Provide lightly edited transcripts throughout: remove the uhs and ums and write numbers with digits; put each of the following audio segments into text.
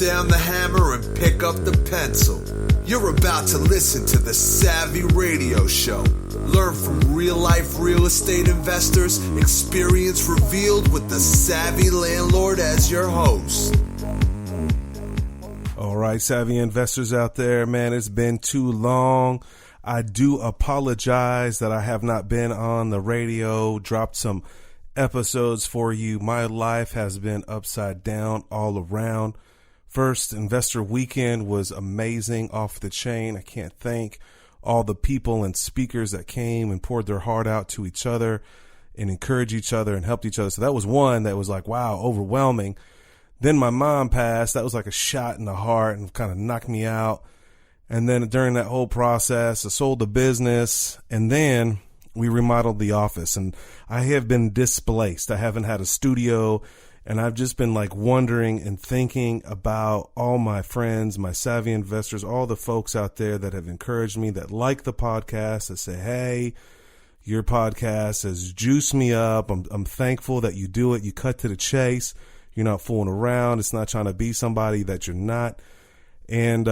down the hammer and pick up the pencil. You're about to listen to the Savvy Radio Show. Learn from real-life real estate investors, experience revealed with the Savvy Landlord as your host. All right, savvy investors out there, man, it's been too long. I do apologize that I have not been on the radio, dropped some episodes for you. My life has been upside down all around. First investor weekend was amazing, off the chain. I can't thank all the people and speakers that came and poured their heart out to each other and encouraged each other and helped each other. So that was one that was like, wow, overwhelming. Then my mom passed. That was like a shot in the heart and kind of knocked me out. And then during that whole process, I sold the business, and then we remodeled the office. And I have been displaced. I haven't had a studio, and I've just been like wondering and thinking about all my friends, my savvy investors, all the folks out there that have encouraged me, that like the podcast, that say, hey, your podcast has juiced me up. I'm thankful that you do it. You cut to the chase. You're not fooling around. It's not trying to be somebody that you're not. And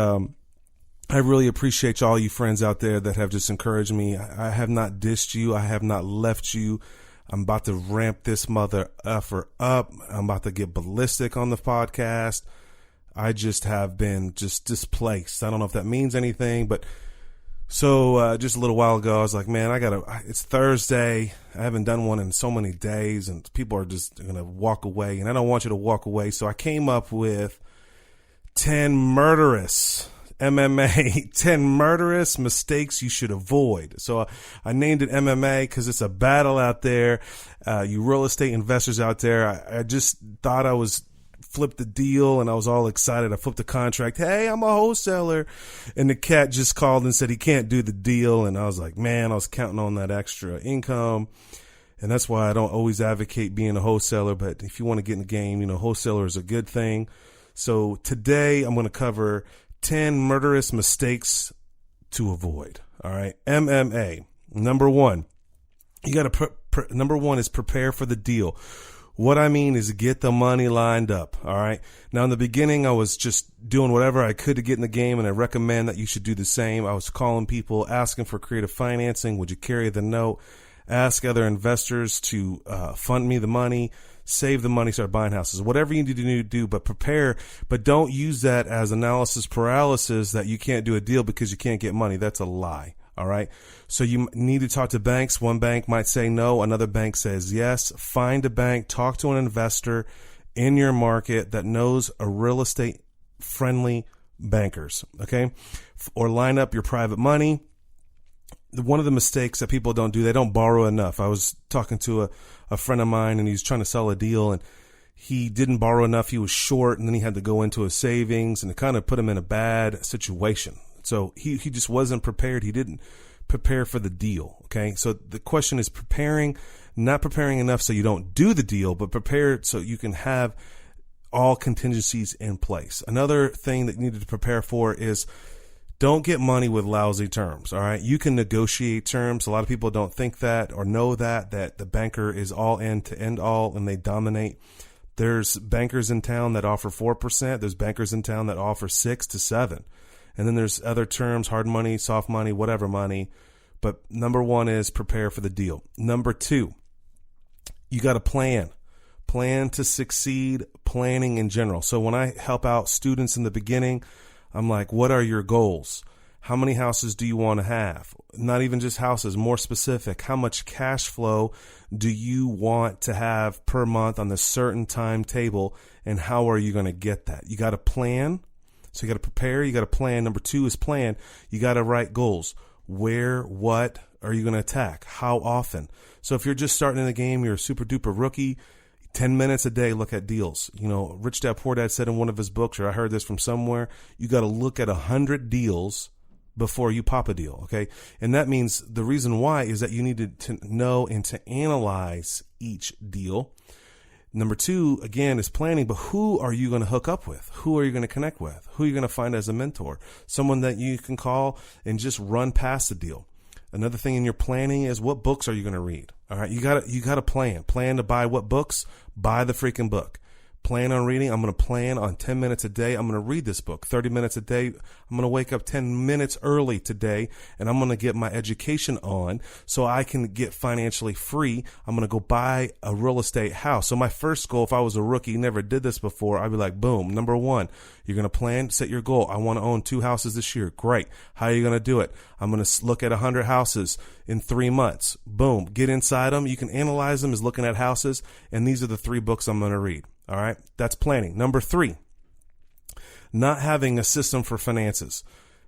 I really appreciate all you friends out there that have just encouraged me. I have not dissed you. I have not left you. I'm about to ramp this mother effer up. I'm about to get ballistic on the podcast. I just have been just displaced. I don't know if that means anything, but so just a little while ago, I was like, man, it's Thursday. I haven't done one in so many days, and people are just going to walk away, and I don't want you to walk away. So I came up with 10 murderous MMA, 10 murderous mistakes you should avoid. So I named it MMA because it's a battle out there. You real estate investors out there, I just thought I was flipped the deal, and I was all excited. I flipped the contract. Hey, I'm a wholesaler. And the cat just called and said he can't do the deal. And I was like, man, I was counting on that extra income. And that's why I don't always advocate being a wholesaler. But if you want to get in the game, wholesaler is a good thing. So today I'm going to cover 10 murderous mistakes to avoid. All right. MMA. Number one, you got to, number one is prepare for the deal. What I mean is get the money lined up. All right. Now in the beginning, I was just doing whatever I could to get in the game, and I recommend that you should do the same. I was calling people, asking for creative financing. Would you carry the note? Ask other investors to fund me the money. Save the money, start buying houses, whatever you need to do, but prepare, but don't use that as analysis paralysis that you can't do a deal because you can't get money. That's a lie. All right. So you need to talk to banks. One bank might say no. Another bank says yes. Find a bank, talk to an investor in your market that knows a real estate friendly bankers. Okay. Or line up your private money. One of the mistakes that people don't do, they don't borrow enough. I was talking to a friend of mine, and he's trying to sell a deal, and he didn't borrow enough. He was short, and then he had to go into his savings, and it kind of put him in a bad situation. So he just wasn't prepared. He didn't prepare for the deal. Okay. So the question is preparing, not preparing enough so you don't do the deal, but prepared so you can have all contingencies in place. Another thing that you need to prepare for is don't get money with lousy terms. All right. You can negotiate terms. A lot of people don't think that or know that the banker is all end to end all and they dominate. There's bankers in town that offer 4%. There's bankers in town that offer 6 to 7. And then there's other terms, hard money, soft money, whatever money. But number one is prepare for the deal. Number two, you got to plan to succeed, planning in general. So when I help out students in the beginning, I'm like, what are your goals? How many houses do you want to have? Not even just houses, more specific. How much cash flow do you want to have per month on this certain timetable? And how are you going to get that? You got to plan. So you got to prepare. You got to plan. Number two is plan. You got to write goals. Where, what are you going to attack? How often? So if you're just starting in the game, you're a super duper rookie, 10 minutes a day, look at deals. Rich Dad Poor Dad said in one of his books, or I heard this from somewhere, you got to look at 100 deals before you pop a deal. Okay. And that means the reason why is that you need to know and to analyze each deal. Number two, again, is planning, but who are you going to hook up with? Who are you going to connect with? Who are you going to find as a mentor? Someone that you can call and just run past the deal. Another thing in your planning is what books are you going to read? All right. You got to plan to buy what books, buy the freaking book. plan on reading. I'm going to plan on 10 minutes a day. I'm going to read this book 30 minutes a day. I'm going to wake up 10 minutes early today, and I'm going to get my education on so I can get financially free. I'm going to go buy a real estate house. So my first goal, if I was a rookie, never did this before, I'd be like, boom, number one, you're going to plan, set your goal. I want to own 2 houses this year. Great. How are you going to do it? I'm going to look at 100 houses in 3 months. Boom. Get inside them. You can analyze them as looking at houses. And these are the 3 books I'm going to read. All right. That's planning. Number 3, not having a system for finances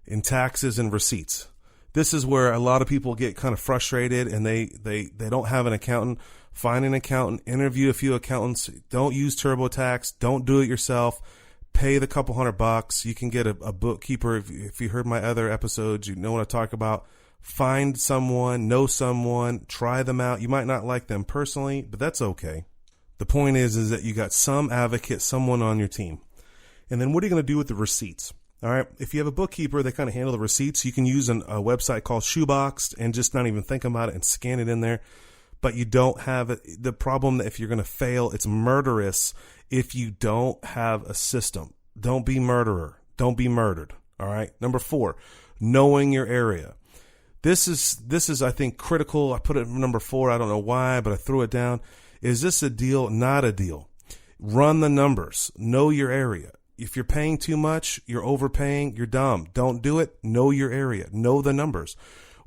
in taxes and receipts. This is where a lot of people get kind of frustrated and they don't have an accountant. Find an accountant, interview a few accountants. Don't use TurboTax. Don't do it yourself. Pay the couple $100. You can get a bookkeeper. If you heard my other episodes, you know what I talk about. Find someone, know someone, try them out. You might not like them personally, but that's okay. The point is that you got some advocate, someone on your team. And then what are you going to do with the receipts? All right. If you have a bookkeeper, they kind of handle the receipts. You can use a website called Shoeboxed and just not even think about it and scan it in there. But you don't have it. The problem that if you're going to fail, it's murderous if you don't have a system. Don't be murderer. Don't be murdered. All right. Number 4, knowing your area. This is, I think, critical. I put it number 4. I don't know why, but I threw it down. Is this a deal? Not a deal. Run the numbers. Know your area. If you're paying too much, you're overpaying, you're dumb. Don't do it. Know your area. Know the numbers.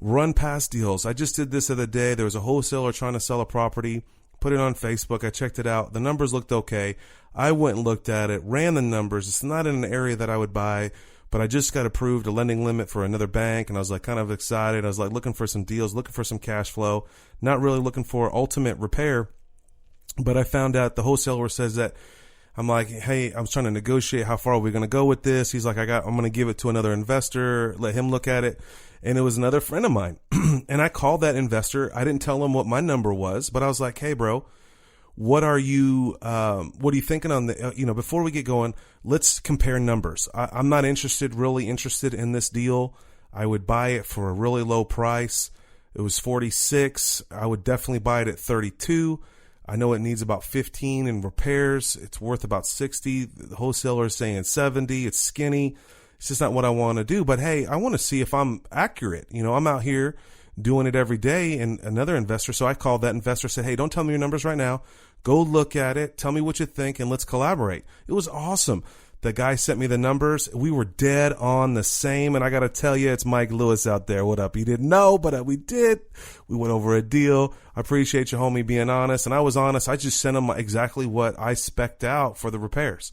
Run past deals. I just did this the other day. There was a wholesaler trying to sell a property. Put it on Facebook. I checked it out. The numbers looked okay. I went and looked at it, ran the numbers. It's not in an area that I would buy, but I just got approved a lending limit for another bank, and I was like kind of excited. I was like looking for some deals, looking for some cash flow, not really looking for ultimate repair. But I found out the wholesaler says that I'm like, hey, I was trying to negotiate. How far are we going to go with this? He's like, I'm going to give it to another investor, let him look at it. And it was another friend of mine. And I called that investor. I didn't tell him what my number was, but I was like, hey, bro, what are you thinking on the, before we get going, let's compare numbers. I'm not really interested in this deal. I would buy it for a really low price. It was 46. I would definitely buy it at 32. I know it needs about 15 in repairs. It's worth about 60. The wholesaler is saying 70. It's skinny. It's just not what I want to do. But hey, I want to see if I'm accurate. I'm out here doing it every day. And another investor, so I called that investor, said, hey, don't tell me your numbers right now. Go look at it. Tell me what you think, and let's collaborate. It was awesome. The guy sent me the numbers. We were dead on the same. And I got to tell you, it's Mike Lewis out there. What up? You didn't know, but we did. We went over a deal. I appreciate your homie being honest. And I was honest. I just sent him exactly what I spec'd out for the repairs.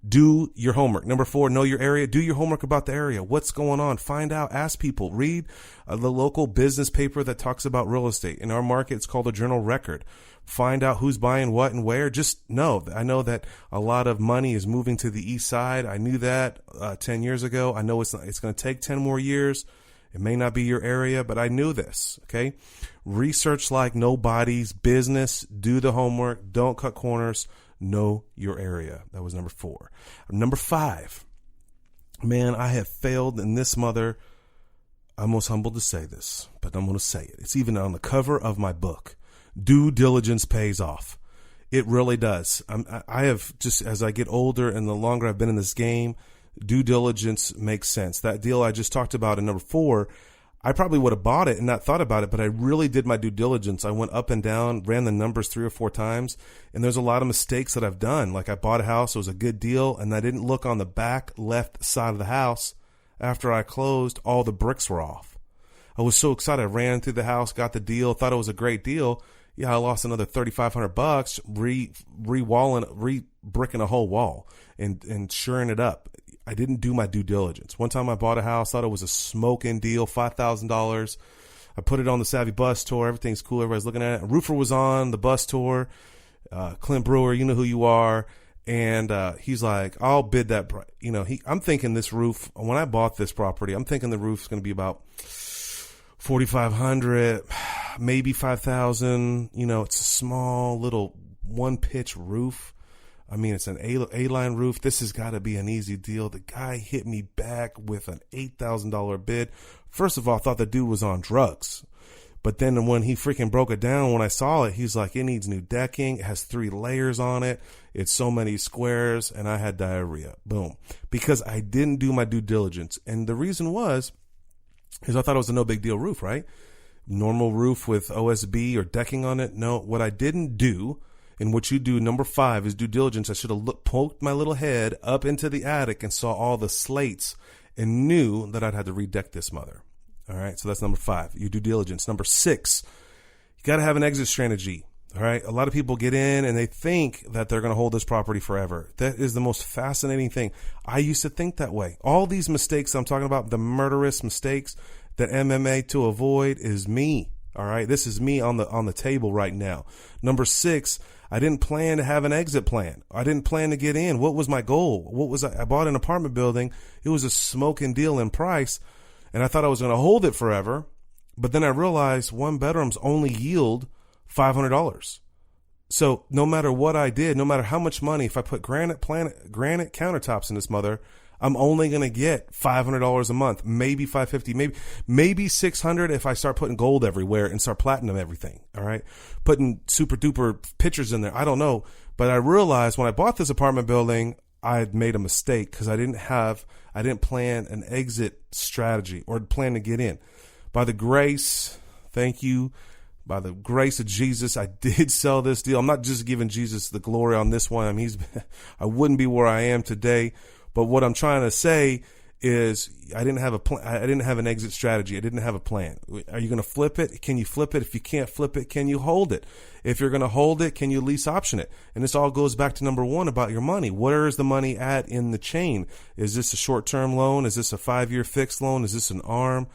Do your homework. Number 4, know your area. Do your homework about the area. What's going on? Find out. Ask people. Read the local business paper that talks about real estate. In our market, it's called a Journal Record. Find out who's buying what and where. Just know. I know that a lot of money is moving to the east side. I knew that 10 years ago. I know it's going to take 10 more years. It may not be your area, but I knew this. Okay. Research like nobody's business. Do the homework. Don't cut corners. Know your area. That was number 4. Number 5. Man, I have failed in this mother. I'm most humbled to say this, but I'm going to say it. It's even on the cover of my book. Due diligence pays off. It really does. I have just, as I get older and the longer I've been in this game, due diligence makes sense. That deal I just talked about in number 4, I probably would have bought it and not thought about it, but I really did my due diligence. I went up and down, ran the numbers 3 or 4 times, and there's a lot of mistakes that I've done. Like I bought a house, it was a good deal, and I didn't look on the back left side of the house. After I closed, all the bricks were off. I was so excited. I ran through the house, got the deal, thought it was a great deal. Yeah, I lost another $3,500 re-bricking a whole wall and shoring it up. I didn't do my due diligence. One time I bought a house, thought it was a smoking deal, $5,000. I put it on the Savvy Bus Tour. Everything's cool. Everybody's looking at it. A roofer was on the bus tour. Clint Brewer, you know who you are. And he's like, I'll bid that. I'm thinking this roof, when I bought this property, I'm thinking the roof's going to be about $4,500, maybe $5,000. It's a small little one pitch roof. I mean, it's an A-line roof. This has got to be an easy deal. The guy hit me back with an $8,000 bid. First of all, I thought the dude was on drugs. But then when he freaking broke it down, when I saw it, he's like, it needs new decking. It has 3 layers on it. It's so many squares, and I had diarrhea. Boom. Because I didn't do my due diligence. And the reason was, is I thought it was a no big deal roof, right? Normal roof with OSB or decking on it. No, what I didn't do, and what you do, number 5, is due diligence. I should have poked my little head up into the attic and saw all the slates and knew that I'd had to redeck this mother. All right, so that's number 5, your due diligence. Number 6, you got to have an exit strategy. All right, a lot of people get in and they think that they're going to hold this property forever. That is the most fascinating thing. I used to think that way. All these mistakes I'm talking about, the murderous mistakes that MMA to avoid, is me. All right, this is me on the table right now. Number 6, I didn't plan to have an exit plan. I didn't plan to get in. What was my goal? I bought an apartment building. It was a smoking deal in price, and I thought I was going to hold it forever. But then I realized 1 bedrooms only yield $500. So no matter what I did, no matter how much money, if I put granite countertops in this mother, I'm only going to get $500 a month, maybe $550, maybe $600 if I start putting gold everywhere and start platinum everything. All right. Putting super duper pictures in there. I don't know. But I realized when I bought this apartment building, I had made a mistake because I didn't plan an exit strategy or plan to get in. By the grace, thank you. By the grace of Jesus, I did sell this deal. I'm not just giving Jesus the glory on this one. I mean, I wouldn't be where I am today. But what I'm trying to say is I didn't have a plan. I didn't have an exit strategy. I didn't have a plan. Are you going to flip it? Can you flip it? If you can't flip it, can you hold it? If you're going to hold it, can you lease option it? And this all goes back to number 1 about your money. Where is the money at in the chain? Is this a short-term loan? Is this a 5-year fixed loan? Is this an ARM?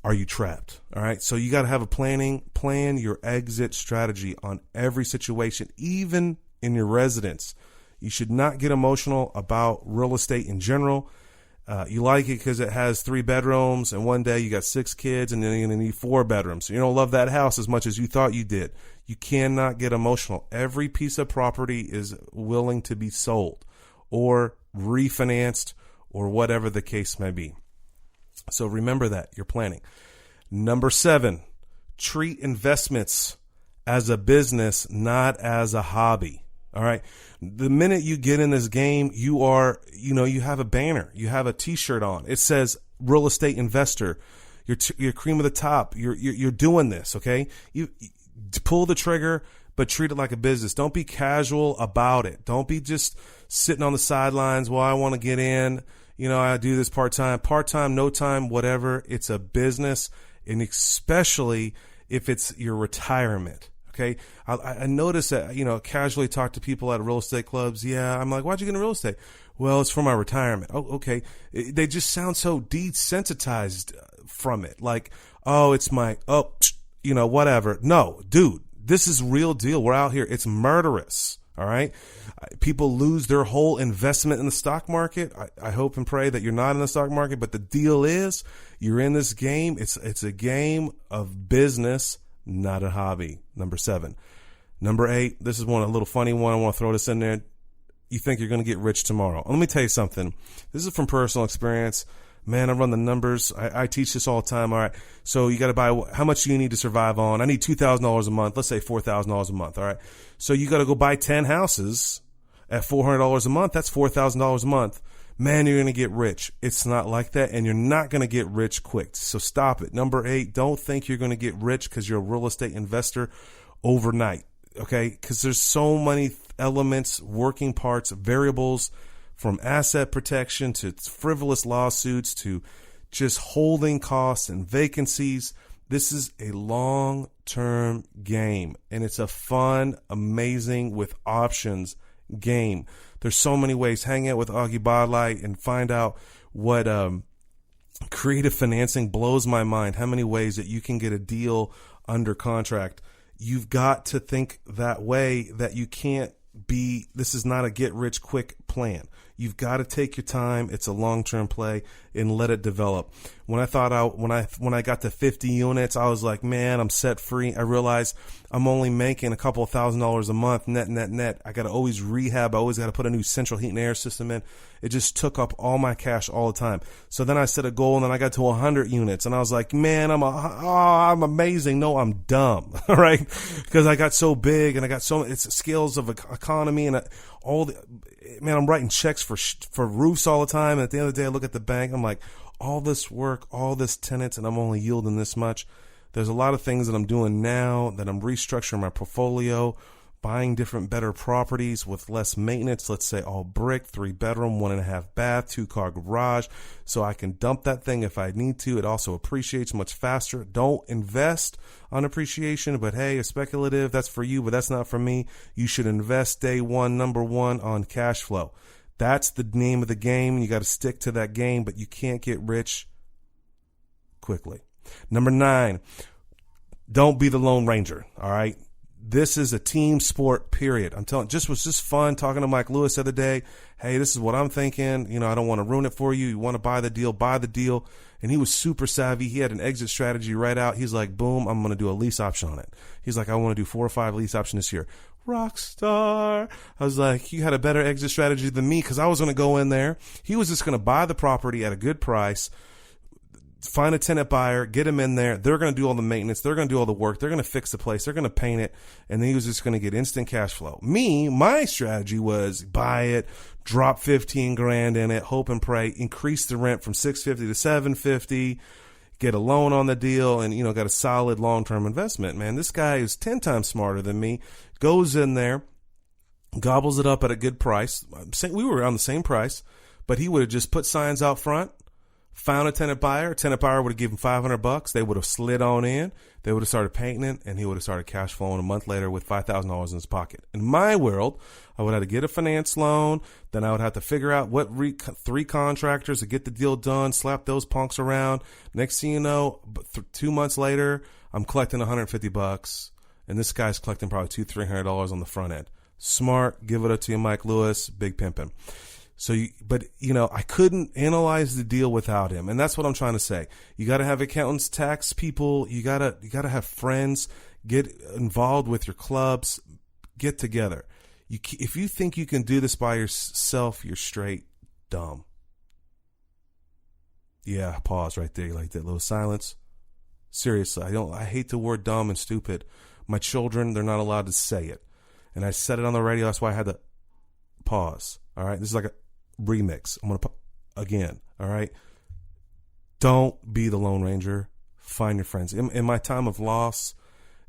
Are you trapped? All right. So you got to have a plan your exit strategy on every situation, even in your residence. You should not get emotional about real estate in general. You like it because it has 3 bedrooms and one day you got 6 kids and then you're going to need 4 bedrooms. So you don't love that house as much as you thought you did. You cannot get emotional. Every piece of property is willing to be sold or refinanced or whatever the case may be. So remember that you're planning. Number 7, treat investments as a business, not as a hobby. All right. The minute you get in this game, you have a banner, you have a t-shirt on. It says real estate investor. You're cream of the top. You're doing this. Okay. You pull the trigger, but treat it like a business. Don't be casual about it. Don't be just sitting on the sidelines. Well, I want to get in. I do this part-time, no time, whatever. It's a business, and especially if it's your retirement. Okay. I notice that, casually talk to people at real estate clubs. Yeah. I'm like, why'd you get into real estate? Well, it's for my retirement. Oh, okay. They just sound so desensitized from it. Like, oh, it's my, whatever. No, dude, this is real deal. We're out here. It's murderous. All right. People lose their whole investment in the stock market. I hope and pray that you're not in the stock market, but the deal is you're in this game. It's a game of business, not a hobby. Number 7. Number 8. This is a little funny one. I want to throw this in there. You think you're going to get rich tomorrow. Let me tell you something. This is from personal experience. Man, I run the numbers. I teach this all the time. All right. So you got to buy, how much do you need to survive on? I need $2,000 a month. Let's say $4,000 a month. All right. So you got to go buy 10 houses at $400 a month. That's $4,000 a month. Man, you're going to get rich. It's not like that. And you're not going to get rich quick. So stop it. Number 8, don't think you're going to get rich because you're a real estate investor overnight. Okay. Because there's so many elements, working parts, variables, from asset protection to frivolous lawsuits to just holding costs and vacancies. This is a long-term game, and it's a fun, amazing, with options game. There's so many ways. Hang out with Augie Bodlight and find out what creative financing blows my mind. How many ways that you can get a deal under contract. You've got to think that way, that you can't be, this is not a get rich quick plan. You've got to take your time. It's a long-term play and let it develop. When I got to 50 units, I was like, man, I'm set free. I realized I'm only making a couple of $1,000s a month net. I got to always rehab. I always got to put a new central heat and air system in. It just took up all my cash all the time. So then I set a goal and then I got to 100 units and I was like, man, I'm amazing. No, I'm dumb. All right. Because I got so big and I got it's skills of economy and man, I'm writing checks for roofs all the time. And at the end of the day, I look at the bank. I'm like, all this work, all this tenants, and I'm only yielding this much. There's a lot of things that I'm doing now that I'm restructuring my portfolio, buying different, better properties with less maintenance. Let's say all brick, 3-bedroom, 1.5 bath, 2-car garage. So I can dump that thing if I need to. It also appreciates much faster. Don't invest on appreciation, but hey, it's speculative. That's for you, but that's not for me. You should invest day one, number one, on cash flow. That's the name of the game. You got to stick to that game, but you can't get rich quickly. Number 9, don't be the Lone Ranger. All right. This is a team sport, period. I'm telling you, was just fun talking to Mike Lewis the other day. Hey, this is what I'm thinking. You know, I don't want to ruin it for you. You want to buy the deal. And he was super savvy. He had an exit strategy right out. He's like, boom, I'm going to do a lease option on it. He's like, I want to do 4 or 5 lease options this year. Rock star. I was like, you had a better exit strategy than me because I was going to go in there. He was just going to buy the property at a good price, find a tenant buyer, get him in there. They're going to do all the maintenance. They're going to do all the work. They're going to fix the place. They're going to paint it. And then he was just going to get instant cash flow. My strategy was buy it, drop 15 grand in it, hope and pray, increase the rent from 650 to 750, get a loan on the deal, and, you know, got a solid long-term investment. Man, this guy is 10 times smarter than me, goes in there, gobbles it up at a good price. We were on the same price, but he would have just put signs out front, found a tenant buyer would have given $500. They would have slid on in. They would have started painting it, and he would have started cash flowing a month later with $5,000 in his pocket. In my world, I would have to get a finance loan. Then I would have to figure out what 3 contractors to get the deal done, slap those punks around. Next thing you know, 2 months later, I'm collecting $150, and this guy's collecting probably $200-$300 on the front end. Smart, give it up to you, Mike Lewis, big pimpin'. But I couldn't analyze the deal without him. And that's what I'm trying to say. You got to have accountants, tax people. You got to have friends, get involved with your clubs, get together. If you think you can do this by yourself, you're straight dumb. Yeah. Pause right there. You like that little silence? Seriously. I hate the word dumb and stupid. My children, they're not allowed to say it. And I said it on the radio. That's why I had to pause. All right. This is like a remix. I'm going to again. All right. Don't be the Lone Ranger. Find your friends. In my time of loss,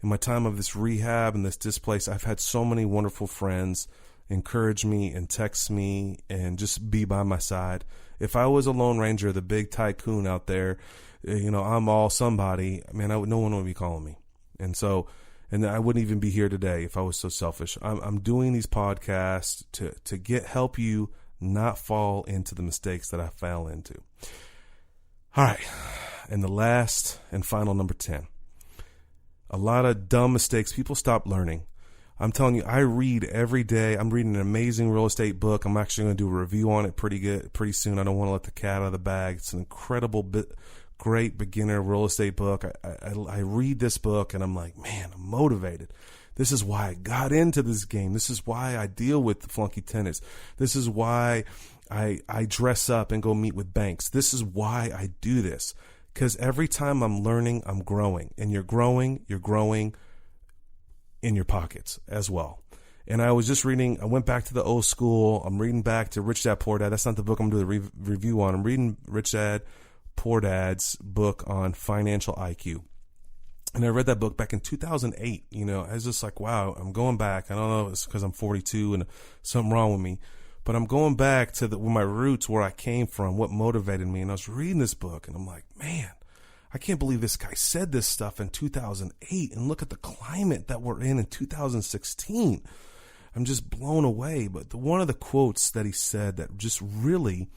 in my time of this rehab and this displace, I've had so many wonderful friends encourage me and text me and just be by my side. If I was a Lone Ranger, the big tycoon out there, I'm all somebody, man, no one would be calling me. And I wouldn't even be here today if I was so selfish. I'm doing these podcasts to help you not fall into the mistakes that I fell into. All right. And the last and final number 10. A lot of dumb mistakes. People stop learning. I'm telling you, I read every day. I'm reading an amazing real estate book. I'm actually going to do a review on it pretty soon. I don't want to let the cat out of the bag. It's an incredible great beginner real estate book. I read this book and I'm like, man, I'm motivated. This is why I got into this game. This is why I deal with the flunky tenants. This is why I dress up and go meet with banks. This is why I do this. Because every time I'm learning, I'm growing. And you're growing in your pockets as well. And I was just reading, I went back to the old school. I'm reading back to Rich Dad, Poor Dad. That's not the book I'm doing the review on. I'm reading Rich Dad, Poor Dad's book on financial IQ. And I read that book back in 2008. I was just like, wow, I'm going back. I don't know if it's because I'm 42 and something wrong with me, but I'm going back to my roots, where I came from, what motivated me. And I was reading this book and I'm like, man, I can't believe this guy said this stuff in 2008. And look at the climate that we're in 2016. I'm just blown away. But one of the quotes that he said that just really,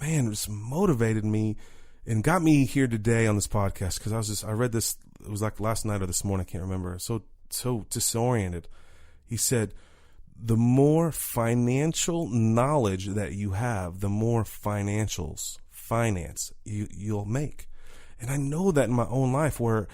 man, just motivated me and got me here today on this podcast, because I read this, it was like last night or this morning, I can't remember. So disoriented. He said, the more financial knowledge that you have, the more finance you'll make. And I know that in my own life where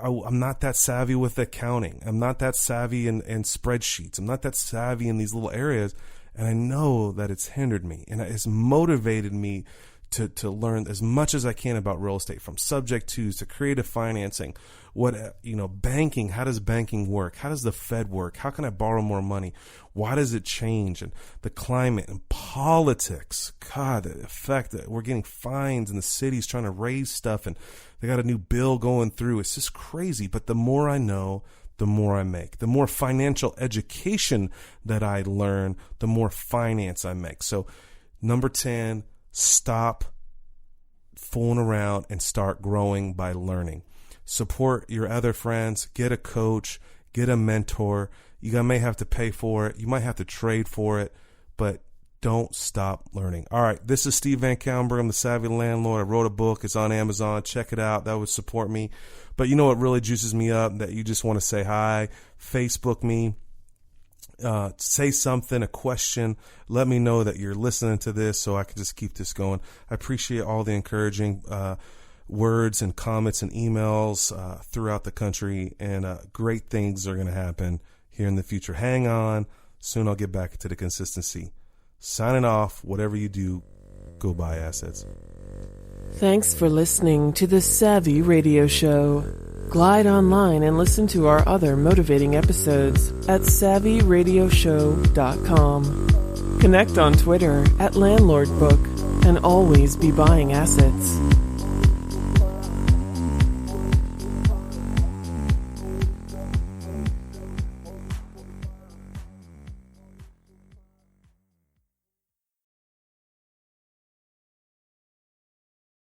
I'm not that savvy with accounting. I'm not that savvy in spreadsheets. I'm not that savvy in these little areas. And I know that it's hindered me, and it's motivated me to learn as much as I can about real estate, from subject to creative financing, banking. How does banking work? How does the Fed work? How can I borrow more money? Why does it change? And the climate and politics. God, the effect that we're getting fines and the city's trying to raise stuff, and they got a new bill going through. It's just crazy. But the more I know, the more I make. The more financial education that I learn, the more finance I make. So number 10, stop fooling around and start growing by learning. Support your other friends. Get a coach. Get a mentor. You may have to pay for it. You might have to trade for it, but don't stop learning. All right, this is Steve Van Kallenberg. I'm the Savvy Landlord. I wrote a book. It's on Amazon. Check it out. That would support me. But you know what really juices me up? That you just want to say hi, Facebook me, say something, a question. Let me know that you're listening to this so I can just keep this going. I appreciate all the encouraging words and comments and emails throughout the country, and great things are going to happen here in the future. Hang on. Soon I'll get back into the consistency. Signing off. Whatever you do, go buy assets. Thanks for listening to the Savvy Radio Show. Glide online and listen to our other motivating episodes at savvyradioshow.com. Connect on Twitter at LandlordBook, and always be buying assets.